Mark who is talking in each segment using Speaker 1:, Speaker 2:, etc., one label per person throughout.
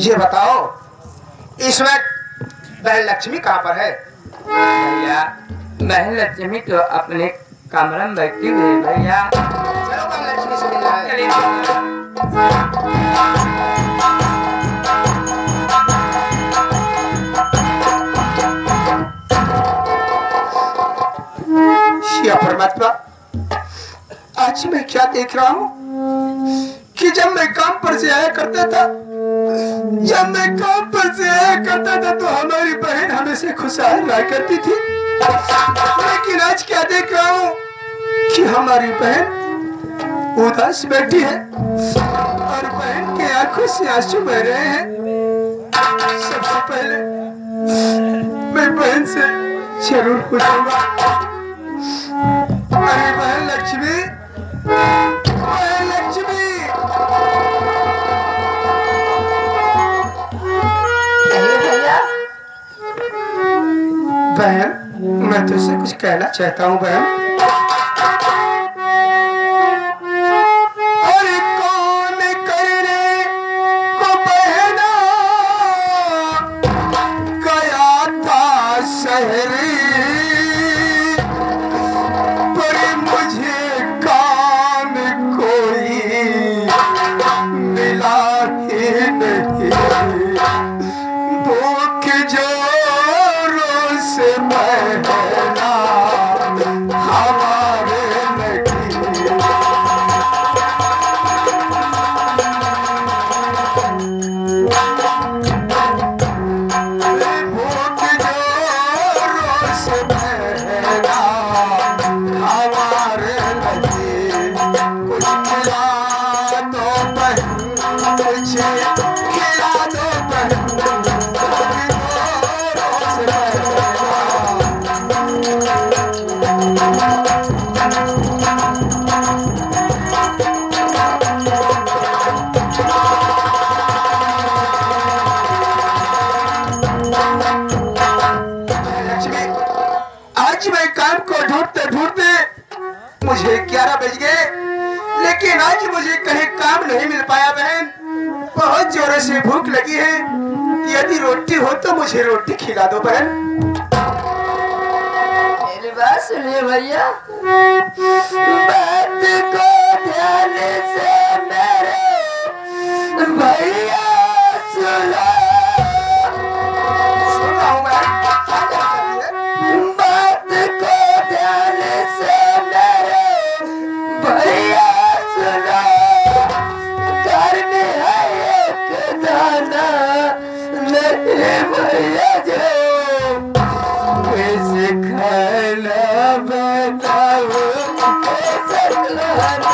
Speaker 1: ये बताओ इस वक्त बहन लक्ष्मी कहाँ पर है?
Speaker 2: भैया बहन लक्ष्मी तो अपने कमरे में बैठी हुई है भैया।
Speaker 1: चलो बहन लक्ष्मी से मिलना है। शिया परमात्मा, आज मैं क्या देख रहा हूँ कि जब मैं काम पर से आया करता था तो हमारी बहन हमेशा खुशहाल रहा करती थी, लेकिन आज क्या देख रहा हूँ कि हमारी बहन उदास बैठी है और बहन के आंखों से आंसू बह रहे हैं। सबसे पहले मैं बहन से जरूर पूछूंगा, अरे बहन लक्ष्मी, बहन लक्ष्मी। बहन, मैं तुझसे कुछ कहना चाहता हूँ बहन। अरे कौन करने को बहना गया था शहरी, पर मुझे काम कोई मिला ही नहीं। भूख जोरों से बहना हमारे लगी, भूख जोरों से बहना हमारे लगी। कुछ खिला दो बहन, कुछ खिला दो बहन, आज मैं काम को ढूंढते ढूंढते मुझे 11 बज गए, लेकिन आज मुझे कहीं काम नहीं मिल पाया बहन। बहुत जोरों से भूख लगी है, यदि रोटी हो तो मुझे रोटी खिला दो बहन।
Speaker 2: मेरी बात सुनिए भैया, बात को ध्यान से मेरे भैया सुनो।
Speaker 1: सुनता हूँ मैं, क्या कहती है?
Speaker 2: बात को ध्यान से मेरे भैया सुनो। घर में है एक दाना मेरे भैया जो कैसे खाना बनाओ, कैसे खाना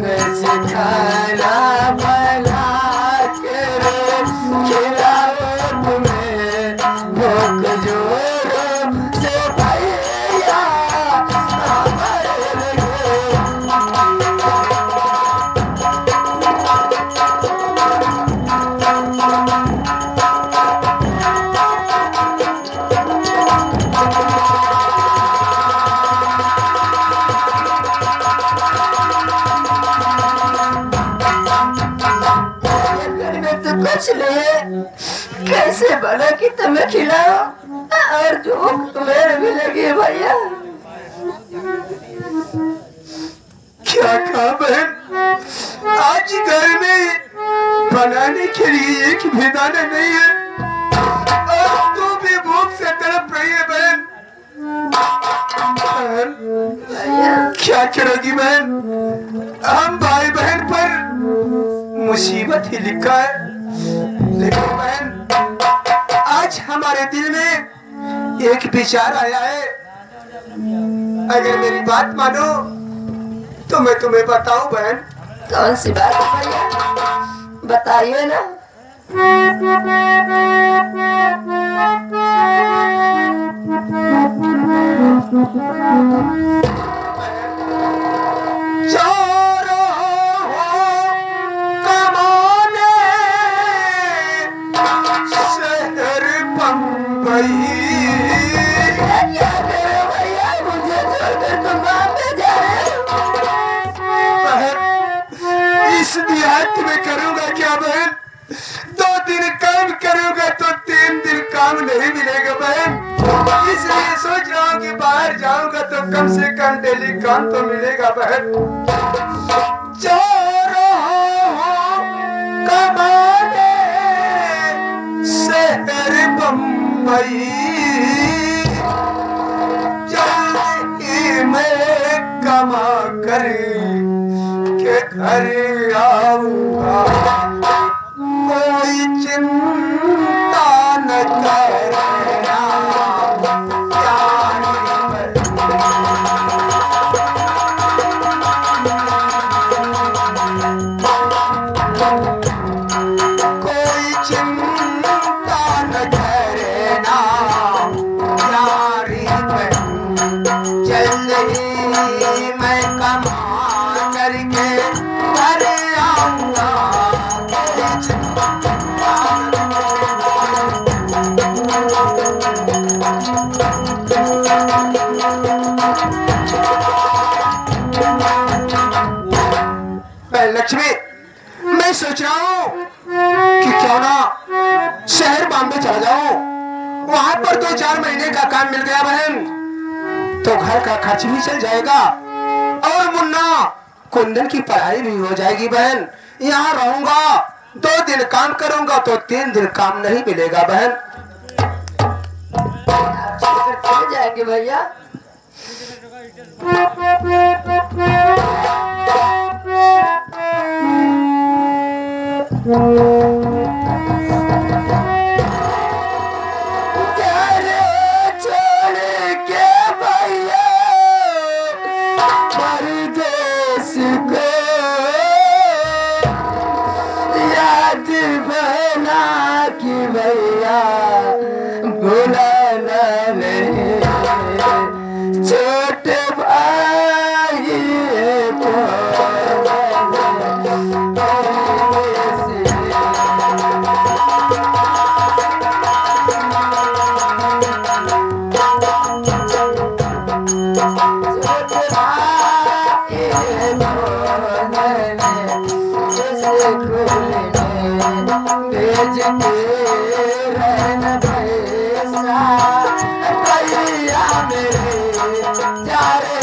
Speaker 2: कैसे खाना बना के खिलाओ तुम्हें, भूख जोरों से भैया हमारे लगे। तो कुछ नहीं, कैसे बना कि तुम्हें खिलाओ और भूख तुम्हें भी लगी भैया।
Speaker 1: क्या कहा बहन, आज घर में बनाने के लिए एक भी दाना नहीं है और तू भी भूख से तड़प रही है बहन। बहन,
Speaker 2: भैया
Speaker 1: क्या करोगी बहन? हम भाई बहन पर मुसीबत ही लिखा है, लेकिन बहन आज हमारे दिल में एक विचार आया है। अगर मेरी बात मानो तो मैं तुम्हें बताऊं बहन।
Speaker 2: कौन सी बात है भैया, बताइए ना।
Speaker 1: इस देहात में करूंगा क्या बहन? 2 दिन काम करूंगा तो 3 दिन काम नहीं मिलेगा बहन। इसलिए सोच रहा हूँ कि बाहर जाऊंगा तो कम से कम डेली काम तो मिलेगा बहन। जा रहा हूँ कमाने शहर बम्बई, मैं कमा कर के घर आऊंगा, कोई चिंता न करना कोई चिंता न करना यारी में, जल्दी मैं कमा करके घर आऊंगा। लक्ष्मी, मैं सोच रहा हूँ कि क्यों ना शहर बॉम्बे चला जाऊं, वहां पर 2-4 महीने का काम मिल गया बहन तो घर का खर्च भी चल जाएगा और मुन्ना कुंदन की पढ़ाई भी हो जाएगी बहन। यहाँ रहूंगा 2 दिन काम करूंगा तो 3 दिन काम नहीं मिलेगा बहन।
Speaker 2: चले जाएंगे भैया। छोटे भाई भेज के रहना पैसा भैया मेरे जा रे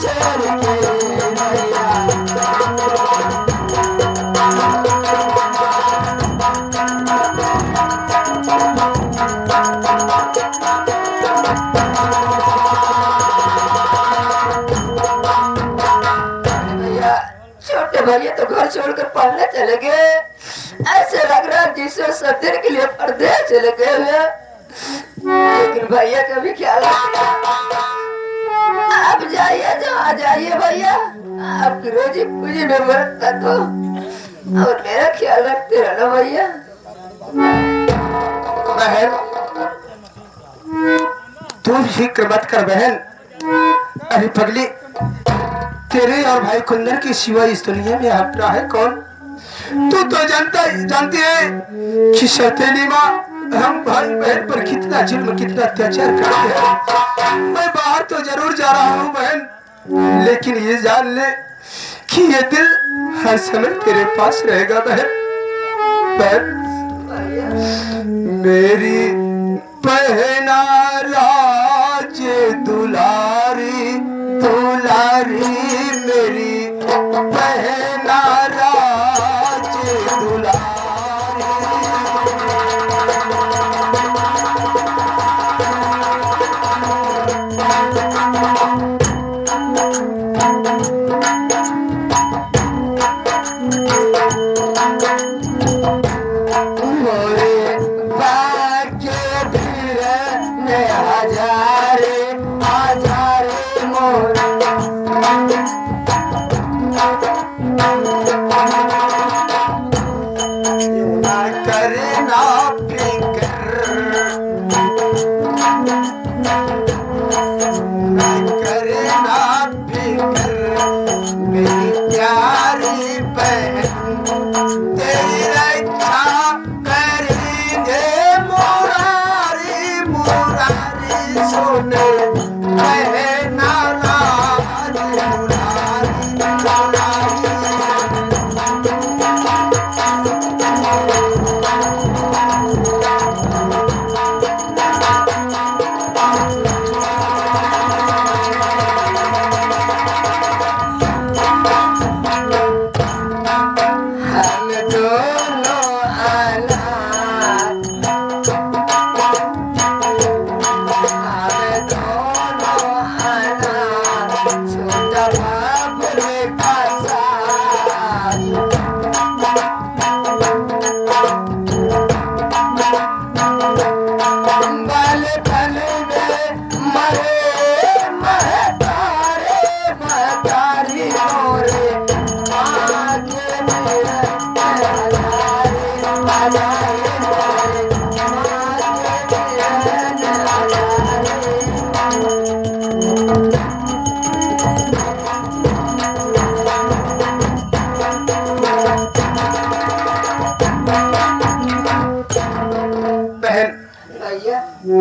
Speaker 2: छोड़ के भैया। छोटे भैया तो घर छोड़कर पढ़ने चले गए, ऐसे लग रहा है जिससे सब दिन के लिए परदेश चले गए हुए, लेकिन भैया का भी ख्याल आप जाइए जहाँ जाइए भैया, आपकी रोजी पूजी में बरकत हो और मेरा ख्याल रखते रहना भैया।
Speaker 1: बहन तू फिक्र मत कर बहन। अरे पगली, तेरे और भाई कुंदन के सिवा इस दुनिया में अपना है कौन? तू तो जानती है कि सौतेली माँ हम भाई बहन पर कितना जुल्म कितना अत्याचार करते हैं। मैं बाहर तो जरूर जा रहा हूँ बहन, लेकिन ये जान ले कि ये दिल हर समय तेरे पास रहेगा बहन। मेरी बहना राज दुलारी दुलारी, मेरी बहना राज दुलारी। करना फिकर सुने बहना राज हम दोनों अनाथ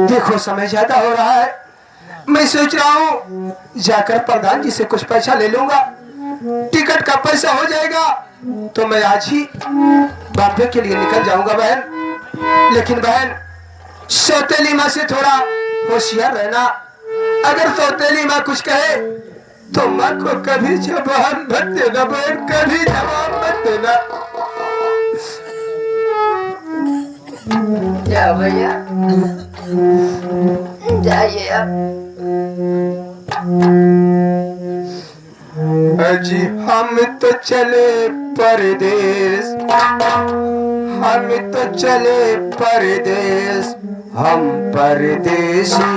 Speaker 1: देखो समय ज्यादा हो रहा है, मैं सोच रहा हूँ जाकर प्रधान जी से कुछ पैसा ले लूंगा, टिकट का पैसा हो जाएगा तो मैं आज ही बॉम्बे के लिए निकल जाऊंगा बहन। लेकिन बहन सौतेली माँ से थोड़ा होशियार रहना, अगर सौतेली माँ कुछ कहे तो माँ को कभी जवाब मत देना बहन, कभी जवाब मत देना।
Speaker 2: जा भैया जाइए अब।
Speaker 1: अजी हम तो चले परदेश, हम तो चले परदेश, हम परदेसी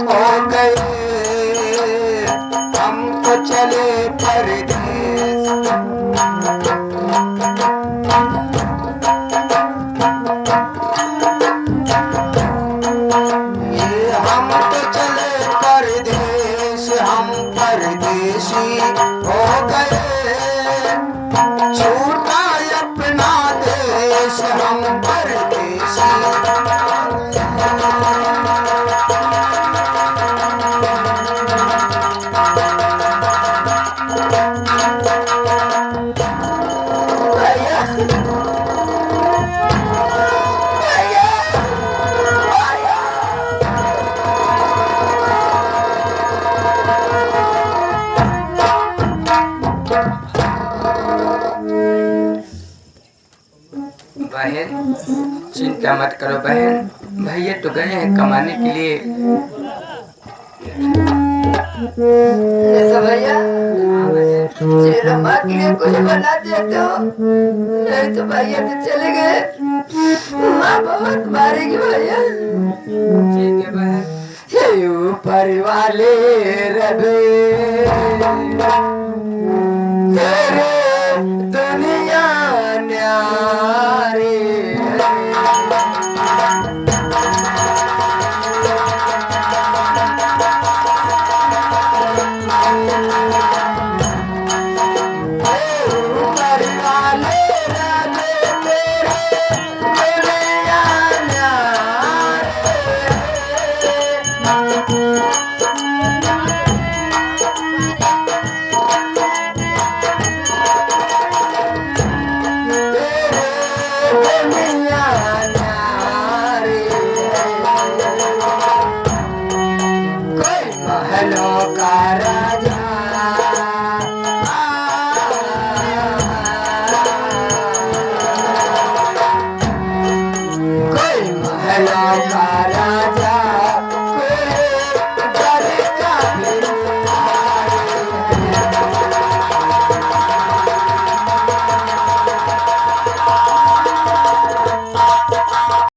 Speaker 1: हो गए, हम तो चले परदेश। हम तो चले परदेश, हम परदेसी हो गए, छूटा अपना देश, हम परदेसी।
Speaker 3: बहन चिंता मत करो बहन, भैया तो गए हैं कमाने के लिए।
Speaker 2: तो भैया तेरा माँ के लिए कुछ बना देते हो, नहीं तो भैया तो चले गए, माँ बहुत मारेगी भैया।
Speaker 3: ठीक है बहन।
Speaker 1: ऊपर वाले रबे तेरे दुनिया न्यारे,